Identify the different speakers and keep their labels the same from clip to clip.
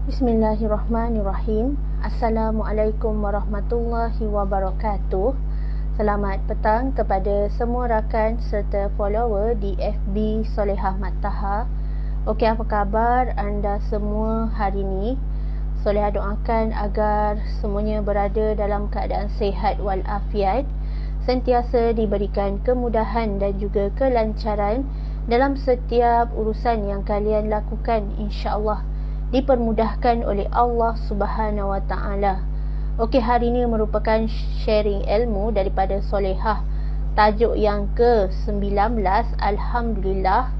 Speaker 1: Bismillahirrahmanirrahim. Assalamualaikum warahmatullahi wabarakatuh. Selamat petang kepada semua rakan serta follower di FB Solehah Mat Taha. Okey, apa khabar anda semua hari ini? Solehah doakan agar semuanya berada dalam keadaan sihat walafiat, sentiasa diberikan kemudahan dan juga kelancaran dalam setiap urusan yang kalian lakukan, insya-Allah dipermudahkan oleh Allah Subhanahu Wa Taala. Okey, hari ini merupakan sharing ilmu daripada Solehah. Tajuk yang ke-19, Alhamdulillah.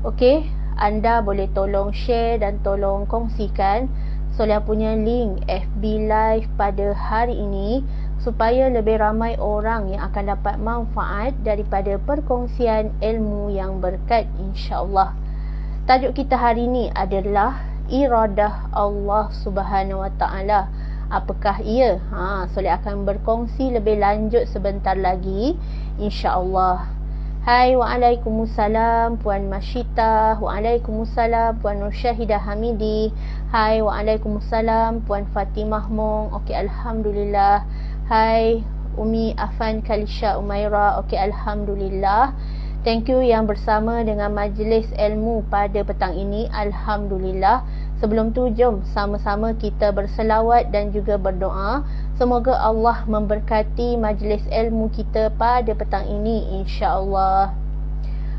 Speaker 1: Okey, anda boleh tolong share dan tolong kongsikan Solehah punya link FB Live pada hari ini supaya lebih ramai orang yang akan dapat manfaat daripada perkongsian ilmu yang berkat, insya-Allah. Tajuk kita hari ini adalah iradah Allah Subhanahu Wa Taala. Apakah ia? Soleh akan berkongsi lebih lanjut sebentar lagi, insya-Allah. Hai, waalaikumsalam Puan Masyita. Waalaikumsalam Puan Nur Syahidah Hamidi. Hai, waalaikumsalam Puan Fatimah Mong. Okey, alhamdulillah. Hai, Umi Afan Kalisha Umaira. Okey, alhamdulillah. Thank you yang bersama dengan majlis ilmu pada petang ini. Alhamdulillah. Sebelum tu, jom sama-sama kita berselawat dan juga berdoa. Semoga Allah memberkati majlis ilmu kita pada petang ini, insya-Allah.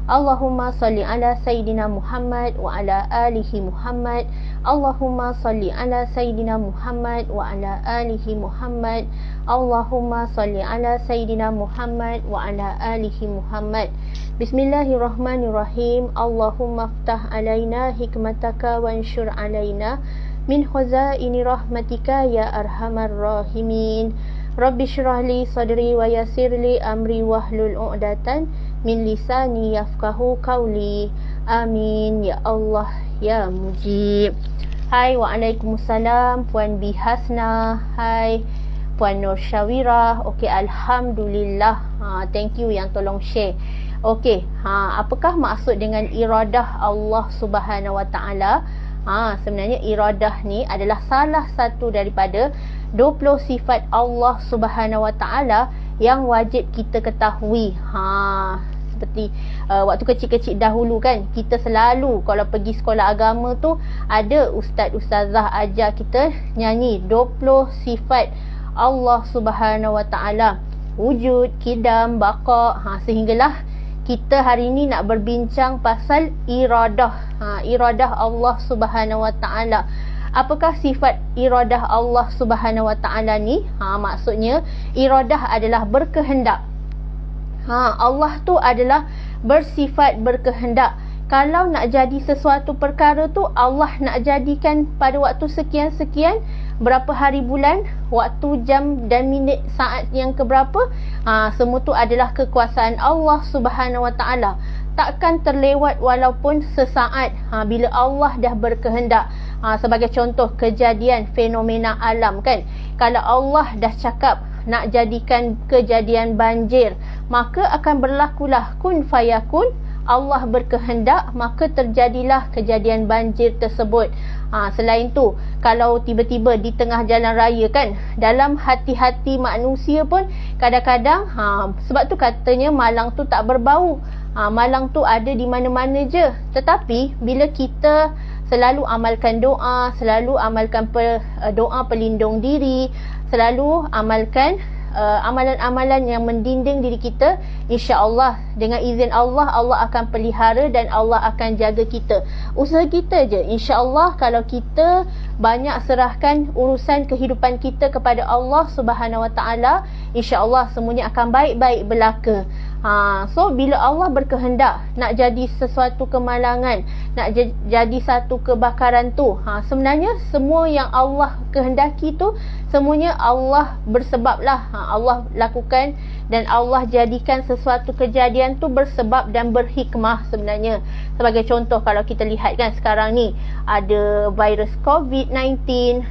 Speaker 1: Allahumma salli ala Sayyidina Muhammad wa ala alihi Muhammad. Allahumma salli ala Sayyidina Muhammad wa ala alihi Muhammad. Allahumma salli ala Sayyidina Muhammad wa ala alihi Muhammad. Bismillahirrahmanirrahim. Allahumma ftah alaina hikmataka wa anshur alaina min khazaini rahmatika ya arhamar rahimin. Rabbi syrah li sadri wa yassir li amri wahlul 'uqdatan min lisani yafqahu qawli. Amin ya Allah ya Mujib. Hai, waalaikumsalam Puan Bihasna. Hai, Puan Nur Syawira. Okey, alhamdulillah. Thank you yang tolong share. Okey, apakah maksud dengan iradah Allah Subhanahu Wa Taala? Sebenarnya iradah ni adalah salah satu daripada 20 sifat Allah Subhanahu Wa Taala yang wajib kita ketahui. Seperti waktu kecil-kecil dahulu kan, kita selalu kalau pergi sekolah agama tu ada ustaz-ustazah ajar kita nyanyi 20 sifat Allah Subhanahu Wa Taala. Wujud, kidam, baqa. Sehinggalah kita hari ini nak berbincang pasal iradah. Iradah Allah Subhanahu Wa Taala. Apakah sifat iradah Allah Subhanahu Wa Taala ni? Maksudnya iradah adalah berkehendak. Allah tu adalah bersifat berkehendak. Kalau nak jadi sesuatu perkara tu, Allah nak jadikan pada waktu sekian-sekian, berapa hari bulan, waktu, jam dan minit, saat yang keberapa, semua tu adalah kekuasaan Allah Subhanahu Wa Taala. Takkan terlewat walaupun sesaat bila Allah dah berkehendak. Sebagai contoh kejadian fenomena alam kan, kalau Allah dah cakap nak jadikan kejadian banjir, maka akan berlakulah kun fayakun. Allah berkehendak, maka terjadilah kejadian banjir tersebut. Selain tu, kalau tiba-tiba di tengah jalan raya kan, dalam hati-hati manusia pun kadang-kadang, sebab tu katanya malang tu tak berbau. Malang tu ada di mana-mana je. Tetapi bila kita selalu amalkan doa, selalu amalkan doa pelindung diri, selalu amalkan amalan-amalan yang mendinding diri kita, insya-Allah dengan izin Allah, Allah akan pelihara dan Allah akan jaga kita. Usaha kita je, insya-Allah kalau kita banyak serahkan urusan kehidupan kita kepada Allah Subhanahu Wa Taala, insya-Allah semuanya akan baik-baik belaka. So bila Allah berkehendak nak jadi sesuatu kemalangan, nak jadi satu kebakaran tu, sebenarnya semua yang Allah kehendaki tu semuanya Allah bersebablah. Allah lakukan dan Allah jadikan sesuatu kejadian tu bersebab dan berhikmah sebenarnya. Sebagai contoh, kalau kita lihat kan sekarang ni ada virus COVID-19,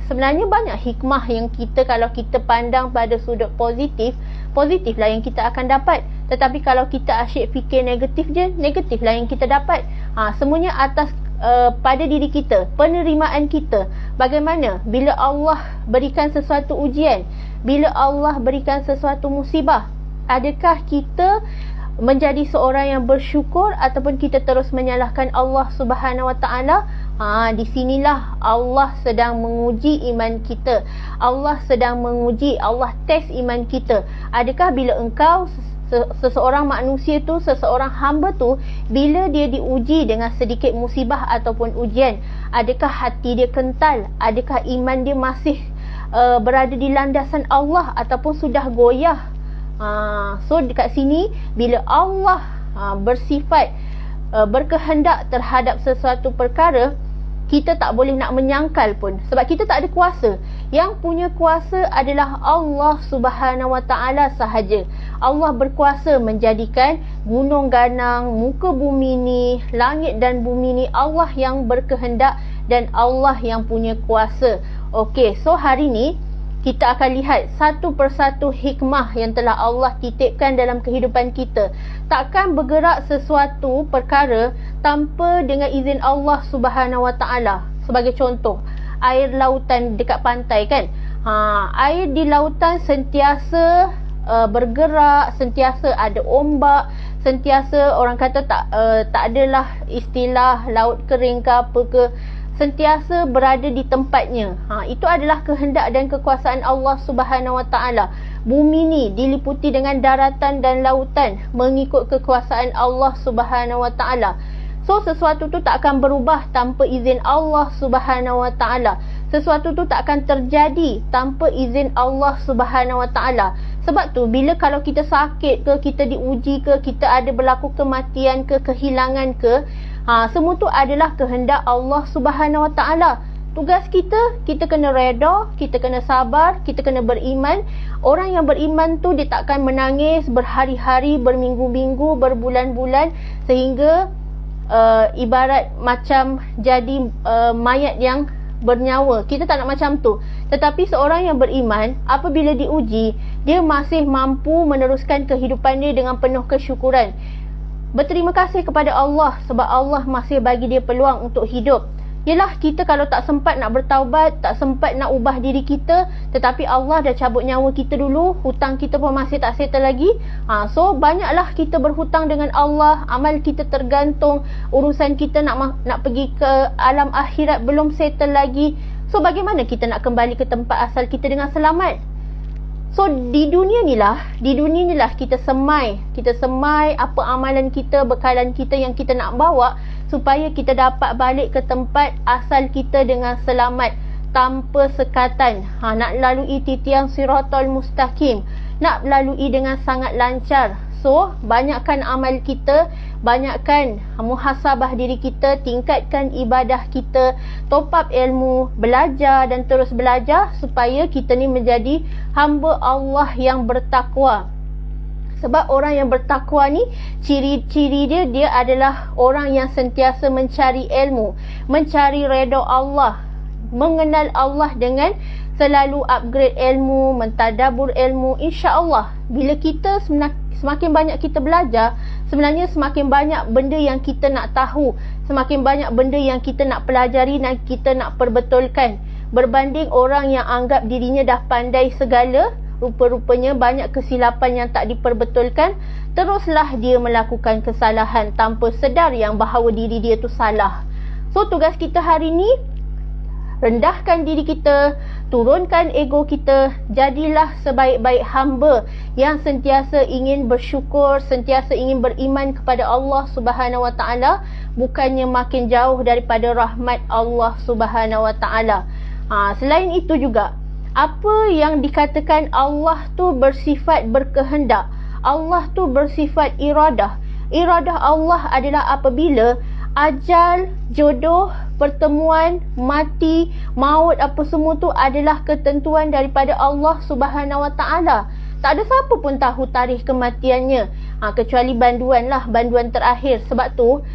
Speaker 1: sebenarnya banyak hikmah yang kita, kalau kita pandang pada sudut positif lah yang kita akan dapat. Tetapi kalau kita asyik fikir negatif je, negatif lah yang kita dapat. Semuanya atas pada diri kita, penerimaan kita. Bagaimana bila Allah berikan sesuatu ujian, bila Allah berikan sesuatu musibah, adakah kita menjadi seorang yang bersyukur ataupun kita terus menyalahkan Allah Subhanahu Wa Taala? Di sinilah Allah sedang menguji iman kita. Allah sedang menguji, Allah test iman kita. Adakah bila engkau seseorang manusia tu, seseorang hamba tu, bila dia diuji dengan sedikit musibah ataupun ujian, adakah hati dia kental? Adakah iman dia masih berada di landasan Allah ataupun sudah goyah? So dekat sini, bila Allah bersifat berkehendak terhadap sesuatu perkara, kita tak boleh nak menyangkal pun, sebab kita tak ada kuasa. Yang punya kuasa adalah Allah Subhanahu Wa Taala sahaja. Allah berkuasa menjadikan gunung ganang, muka bumi ni, langit dan bumi ni, Allah yang berkehendak dan Allah yang punya kuasa. Okey, so hari ni kita akan lihat satu persatu hikmah yang telah Allah titipkan dalam kehidupan kita. Takkan bergerak sesuatu perkara tanpa dengan izin Allah Subhanahu Wa Taala. Sebagai contoh, air lautan dekat pantai kan. Air di lautan sentiasa bergerak, sentiasa ada ombak, sentiasa orang kata tak adalah istilah laut kering ke apa ke, sentiasa berada di tempatnya. Itu adalah kehendak dan kekuasaan Allah Subhanahu Wa Taala. Bumi ni diliputi dengan daratan dan lautan mengikut kekuasaan Allah Subhanahu Wa Taala. So sesuatu tu tak akan berubah tanpa izin Allah Subhanahu Wa Taala. Sesuatu tu tak akan terjadi tanpa izin Allah Subhanahu Wa Taala. Sebab tu bila kalau kita sakit ke, kita diuji ke, kita ada berlaku kematian ke, kehilangan ke, semua tu adalah kehendak Allah Subhanahu Wa Taala. Tugas kita kena reda, kita kena sabar, kita kena beriman. Orang yang beriman tu dia takkan menangis berhari-hari, berminggu-minggu, berbulan-bulan sehingga ibarat macam jadi mayat yang bernyawa. Kita tak nak macam tu. Tetapi seorang yang beriman, apabila diuji, dia masih mampu meneruskan kehidupan dia dengan penuh kesyukuran. Berterima kasih kepada Allah sebab Allah masih bagi dia peluang untuk hidup. Yelah, kita kalau tak sempat nak bertaubat, tak sempat nak ubah diri kita, tetapi Allah dah cabut nyawa kita dulu, hutang kita pun masih tak settle lagi. So banyaklah kita berhutang dengan Allah, amal kita tergantung, urusan kita nak pergi ke alam akhirat belum settle lagi. So bagaimana kita nak kembali ke tempat asal kita dengan selamat? So di dunia ni lah kita semai apa amalan kita, bekalan kita yang kita nak bawa supaya kita dapat balik ke tempat asal kita dengan selamat, tanpa sekatan. Nak lalui titian siratal mustaqim, nak lalui dengan sangat lancar. So banyakkan amal kita, banyakkan muhasabah diri kita, tingkatkan ibadah kita, top up ilmu, belajar dan terus belajar supaya kita ni menjadi hamba Allah yang bertakwa. Sebab orang yang bertakwa ni, ciri-ciri dia adalah orang yang sentiasa mencari ilmu, mencari redha Allah, mengenal Allah dengan selalu upgrade ilmu, mentadabur ilmu. InsyaAllah bila kita semakin banyak kita belajar, sebenarnya semakin banyak benda yang kita nak tahu, semakin banyak benda yang kita nak pelajari dan kita nak perbetulkan. Berbanding orang yang anggap dirinya dah pandai segala, rupa-rupanya banyak kesilapan yang tak diperbetulkan, teruslah dia melakukan kesalahan tanpa sedar yang bahawa diri dia tu salah. So tugas kita hari ni, rendahkan diri kita, turunkan ego kita, jadilah sebaik-baik hamba yang sentiasa ingin bersyukur, sentiasa ingin beriman kepada Allah Subhanahu Wa Taala, bukannya makin jauh daripada rahmat Allah Subhanahu Wa Taala. Selain itu juga, apa yang dikatakan Allah tu bersifat berkehendak, Allah tu bersifat iradah. Iradah Allah adalah apabila ajal, jodoh, pertemuan, mati, maut, apa semua tu adalah ketentuan daripada Allah Subhanahu Wa Taala. Tak ada siapa pun tahu tarikh kematiannya, kecuali banduan lah, banduan terakhir. Sebab tu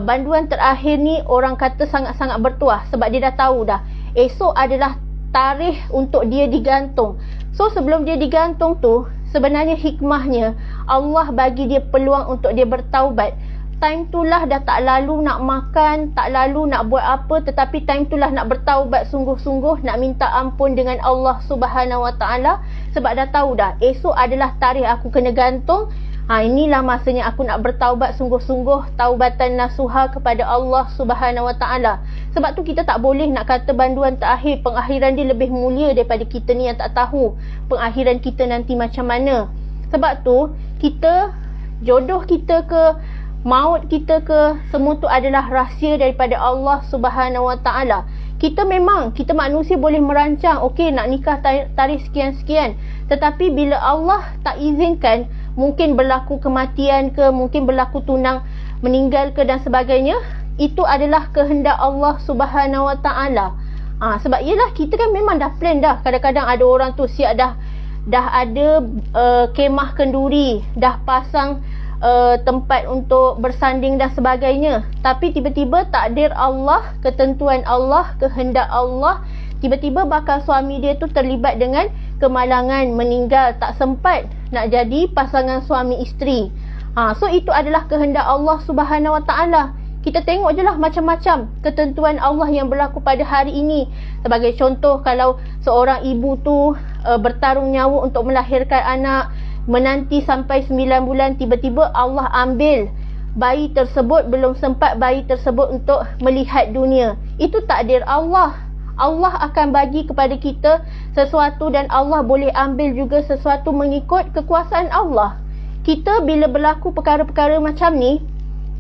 Speaker 1: banduan terakhir ni orang kata sangat-sangat bertuah, sebab dia dah tahu dah esok adalah tarikh untuk dia digantung. So sebelum dia digantung tu, sebenarnya hikmahnya Allah bagi dia peluang untuk dia bertaubat. time itulah dah tak lalu nak makan, tak lalu nak buat apa, tetapi time itulah nak bertaubat sungguh-sungguh, nak minta ampun dengan Allah Subhanahu Wa Taala, sebab dah tahu dah esok adalah tarikh aku kena gantung. Inilah masanya aku nak bertaubat sungguh-sungguh, taubatan nasuha kepada Allah Subhanahu Wa Taala. Sebab tu kita tak boleh nak kata banduan terakhir, pengakhiran dia lebih mulia daripada kita ni yang tak tahu pengakhiran kita nanti macam mana. Sebab tu kita, jodoh kita ke, maut kita ke, semua tu adalah rahsia daripada Allah Subhanahu Wa Taala. Kita memang, kita manusia boleh merancang, okey nak nikah tarikh sekian-sekian, tetapi bila Allah tak izinkan, mungkin berlaku kematian ke, mungkin berlaku tunang meninggal ke dan sebagainya, itu adalah kehendak Allah Subhanahu Wa Taala. Sebab yelah, kita kan memang dah plan dah. Kadang-kadang ada orang tu siap dah ada kemah kenduri, dah pasang tempat untuk bersanding dan sebagainya, tapi tiba-tiba takdir Allah, ketentuan Allah, kehendak Allah, tiba-tiba bakal suami dia tu terlibat dengan kemalangan, meninggal, tak sempat nak jadi pasangan suami isteri. So itu adalah kehendak Allah Subhanahu Wa Taala. Kita tengok je lah macam-macam ketentuan Allah yang berlaku pada hari ini. Sebagai contoh, kalau seorang ibu tu bertarung nyawa untuk melahirkan anak, menanti sampai 9 bulan, tiba-tiba Allah ambil bayi tersebut, belum sempat bayi tersebut untuk melihat dunia. Itu takdir Allah. Allah akan bagi kepada kita sesuatu dan Allah boleh ambil juga sesuatu mengikut kekuasaan Allah. Kita bila berlaku perkara-perkara macam ni,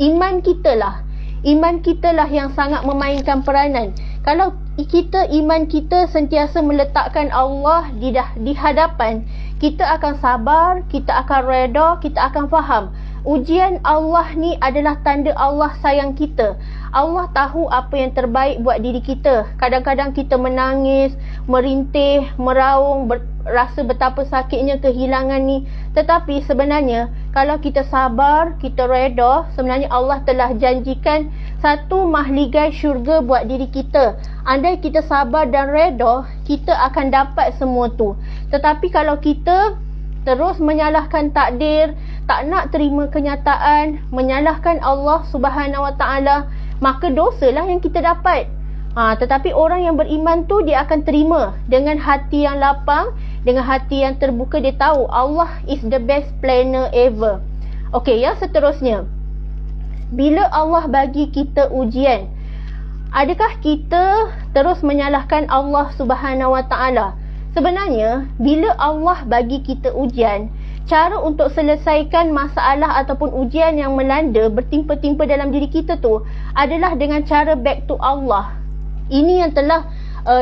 Speaker 1: iman kita lah yang sangat memainkan peranan. Kalau iman kita sentiasa meletakkan Allah di hadapan, kita akan sabar, kita akan reda, kita akan faham ujian Allah ni adalah tanda Allah sayang kita. Allah tahu apa yang terbaik buat diri kita. Kadang-kadang kita menangis, merintih, meraung, rasa betapa sakitnya kehilangan ni, tetapi sebenarnya kalau kita sabar, kita reda, sebenarnya Allah telah janjikan satu mahligai syurga buat diri kita. Andai kita sabar dan reda, kita akan dapat semua tu. Tetapi kalau kita terus menyalahkan takdir, tak nak terima kenyataan, menyalahkan Allah Subhanahu Wa Taala, maka dosalah yang kita dapat. Tetapi orang yang beriman tu, dia akan terima dengan hati yang lapang, dengan hati yang terbuka. Dia tahu Allah is the best planner ever. Okey, yang seterusnya, bila Allah bagi kita ujian, adakah kita terus menyalahkan Allah Subhanahu Wa Taala? Sebenarnya, bila Allah bagi kita ujian, cara untuk selesaikan masalah ataupun ujian yang melanda, bertimpa-timpa dalam diri kita tu, adalah dengan cara back to Allah. Ini yang telah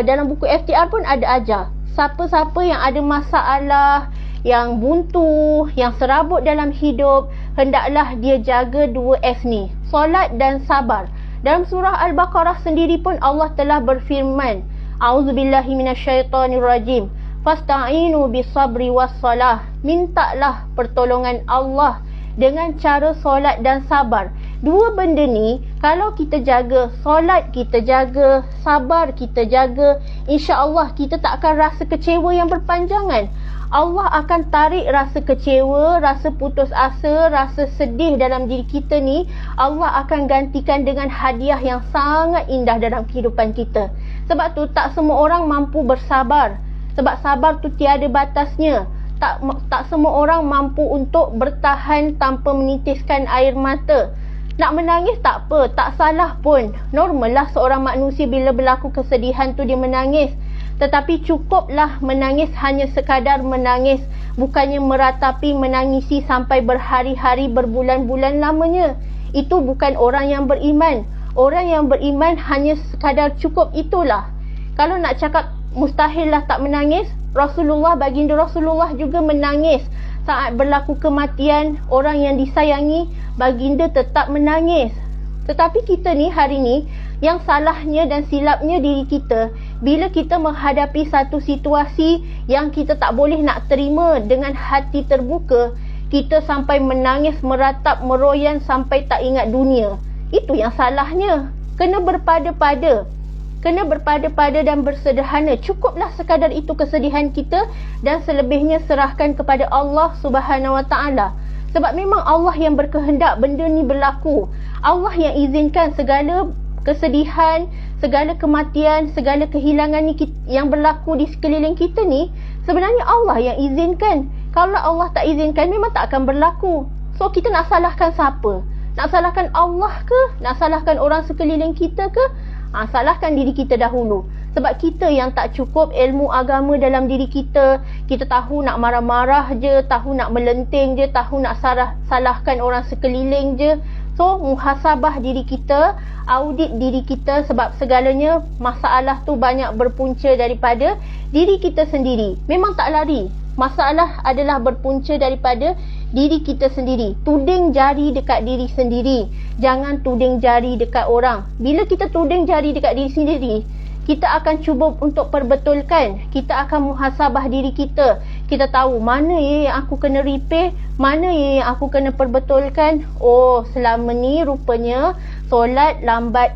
Speaker 1: dalam buku FTR pun ada ajar. Siapa-siapa yang ada masalah, yang buntu, yang serabut dalam hidup, hendaklah dia jaga 2S ni, solat dan sabar. Dalam surah Al-Baqarah sendiri pun Allah telah berfirman, A'udzubillahi minasyaitonirrajim, fasta'inu bisabri wassalah. Mintalah pertolongan Allah dengan cara solat dan sabar. Dua benda ni, kalau kita jaga, solat kita jaga, sabar kita jaga, insya-Allah kita tak akan rasa kecewa yang berpanjangan. Allah akan tarik rasa kecewa, rasa putus asa, rasa sedih dalam diri kita ni, Allah akan gantikan dengan hadiah yang sangat indah dalam kehidupan kita. Sebab tu tak semua orang mampu bersabar. Sebab sabar tu tiada batasnya. Tak semua orang mampu untuk bertahan tanpa menitiskan air mata. Nak menangis tak apa, tak salah pun. Normal lah seorang manusia bila berlaku kesedihan tu dia menangis. Tetapi cukuplah menangis hanya sekadar menangis, bukannya meratapi menangisi sampai berhari-hari, berbulan-bulan lamanya. Itu bukan orang yang beriman. Orang yang beriman hanya sekadar cukup itulah. Kalau nak cakap mustahil lah tak menangis, baginda Rasulullah juga menangis. Saat berlaku kematian orang yang disayangi, baginda tetap menangis. Tetapi kita ni hari ni, yang salahnya dan silapnya diri kita, bila kita menghadapi satu situasi yang kita tak boleh nak terima dengan hati terbuka, kita sampai menangis, meratap, meroyan sampai tak ingat dunia. Itu yang salahnya. Kena berpada-pada. Kena berpada-pada dan bersederhana. Cukuplah sekadar itu kesedihan kita, dan selebihnya serahkan kepada Allah Subhanahu Wa Taala. Sebab memang Allah yang berkehendak benda ni berlaku. Allah yang izinkan segala kesedihan, segala kematian, segala kehilangan ni yang berlaku di sekeliling kita ni, sebenarnya Allah yang izinkan. Kalau Allah tak izinkan, memang tak akan berlaku. So kita nak salahkan siapa? Nak salahkan Allah ke? Nak salahkan orang sekeliling kita ke? Salahkan diri kita dahulu. Sebab kita yang tak cukup ilmu agama dalam diri kita. Kita tahu nak marah-marah je, tahu nak melenting je, tahu nak salahkan orang sekeliling je. So muhasabah diri kita, audit diri kita, sebab segalanya masalah tu banyak berpunca daripada diri kita sendiri. Memang tak lari. Masalah adalah berpunca daripada diri kita sendiri. Tuding jari dekat diri sendiri. Jangan tuding jari dekat orang. Bila kita tuding jari dekat diri sendiri, kita akan cuba untuk perbetulkan. Kita akan muhasabah diri kita. Kita tahu mana yang aku kena repair, mana yang aku kena perbetulkan. Oh, selama ni rupanya solat lambat.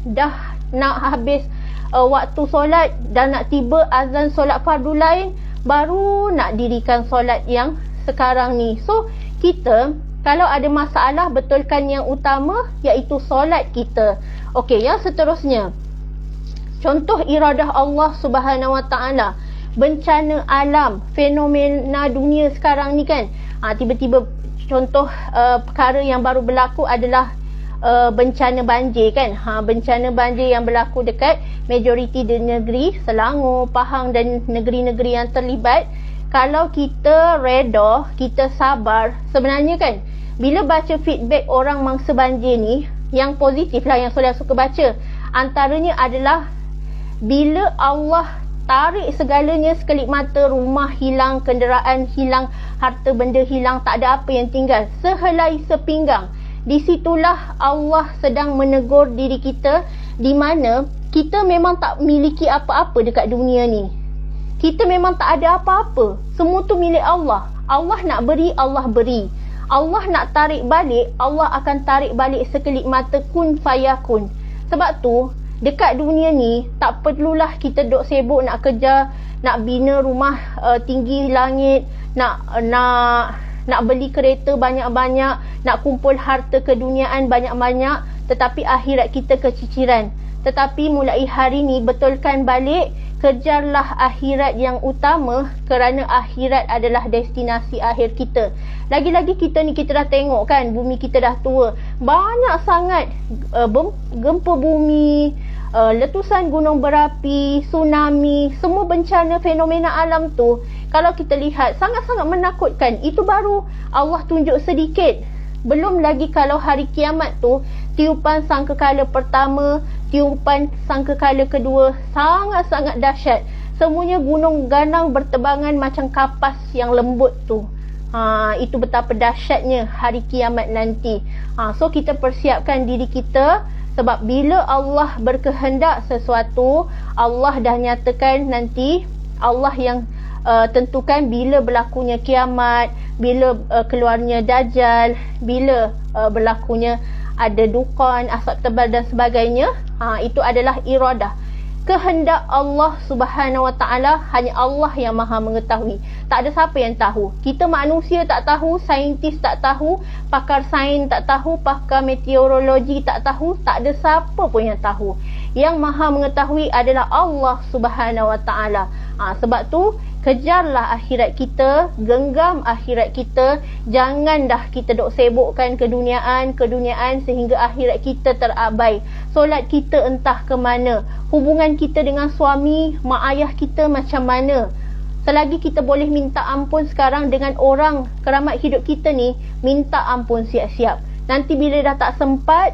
Speaker 1: Dah nak habis waktu solat, dah nak tiba azan solat fardu lain, baru nak dirikan solat yang sekarang ni. So, kita kalau ada masalah, betulkan yang utama, iaitu solat kita. Okey, yang seterusnya, contoh iradah Allah Subhanahu Wa Taala, bencana alam, fenomena dunia sekarang ni kan. Tiba-tiba contoh perkara yang baru berlaku adalah bencana banjir kan. Bencana banjir yang berlaku dekat majoriti di negeri Selangor, Pahang dan negeri-negeri yang terlibat. Kalau kita reda, kita sabar, sebenarnya kan, bila baca feedback orang mangsa banjir ni, yang positif lah yang Soleh suka baca, antaranya adalah bila Allah tarik segalanya sekelip mata, rumah hilang, kenderaan hilang, harta benda hilang, tak ada apa yang tinggal, sehelai sepinggang. Di situlah Allah sedang menegur diri kita, di mana kita memang tak miliki apa-apa dekat dunia ni. Kita memang tak ada apa-apa. Semua tu milik Allah. Allah nak beri, Allah beri. Allah nak tarik balik, Allah akan tarik balik sekelip mata, kun fayakun. Sebab tu dekat dunia ni tak perlulah kita duk sibuk nak kejar, nak bina rumah tinggi langit, nak beli kereta banyak-banyak, nak kumpul harta keduniaan banyak-banyak, tetapi akhirat kita keciciran. Tetapi mulai hari ni betulkan balik, kejarlah akhirat yang utama, kerana akhirat adalah destinasi akhir kita. Lagi-lagi kita ni, kita dah tengok kan, bumi kita dah tua, banyak sangat gempa bumi, letusan gunung berapi, tsunami, semua bencana fenomena alam tu, kalau kita lihat sangat-sangat menakutkan. Itu baru Allah tunjuk sedikit. Belum lagi kalau hari kiamat tu, tiupan sangkakala pertama, tiupan sangkakala kedua, sangat-sangat dahsyat. Semuanya gunung ganang bertebangan macam kapas yang lembut tu. Itu betapa dahsyatnya hari kiamat nanti. So kita persiapkan diri kita, sebab bila Allah berkehendak sesuatu, Allah dah nyatakan nanti. Allah yang tentukan bila berlakunya kiamat, bila keluarnya Dajjal, bila berlakunya ada dukan, asap tebal dan sebagainya. Itu adalah iradah, kehendak Allah Subhanahu Wa Taala. Hanya Allah yang maha mengetahui. Tak ada siapa yang tahu. Kita manusia tak tahu, saintis tak tahu, pakar sains tak tahu, pakar meteorologi tak tahu, tak ada siapa pun yang tahu. Yang maha mengetahui adalah Allah Subhanahu Wa Taala. Sebab tu kejarlah akhirat kita, genggam akhirat kita. Jangan dah kita duk sibukkan keduniaan sehingga akhirat kita terabai. Solat kita entah ke mana, hubungan kita dengan suami, mak ayah kita macam mana. Selagi kita boleh minta ampun sekarang dengan orang keramat hidup kita ni, minta ampun siap-siap. Nanti bila dah tak sempat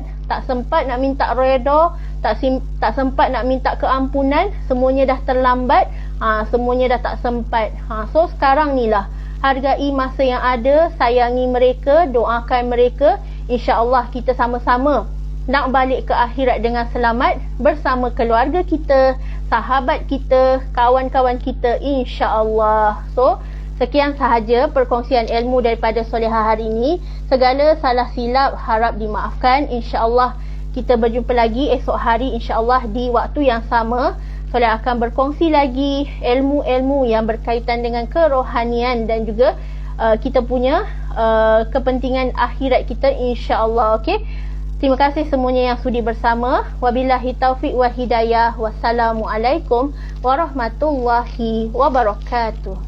Speaker 1: nak minta reda, tak sempat nak minta keampunan, semuanya dah terlambat, semuanya dah tak sempat. So sekarang ni lah, hargai masa yang ada, sayangi mereka, doakan mereka. InsyaAllah kita sama-sama nak balik ke akhirat dengan selamat bersama keluarga kita, sahabat kita, kawan-kawan kita, insya-Allah. So sekian sahaja perkongsian ilmu daripada Solehah hari ini. Segala salah silap harap dimaafkan. InsyaAllah kita berjumpa lagi esok hari, insyaAllah di waktu yang sama. Soleh akan berkongsi lagi ilmu-ilmu yang berkaitan dengan kerohanian dan juga kita punya kepentingan akhirat kita, insya-Allah. Okey. Terima kasih semuanya yang sudi bersama. Wabillahi taufiq wa hidayah. Wassalamualaikum warahmatullahi wabarakatuh.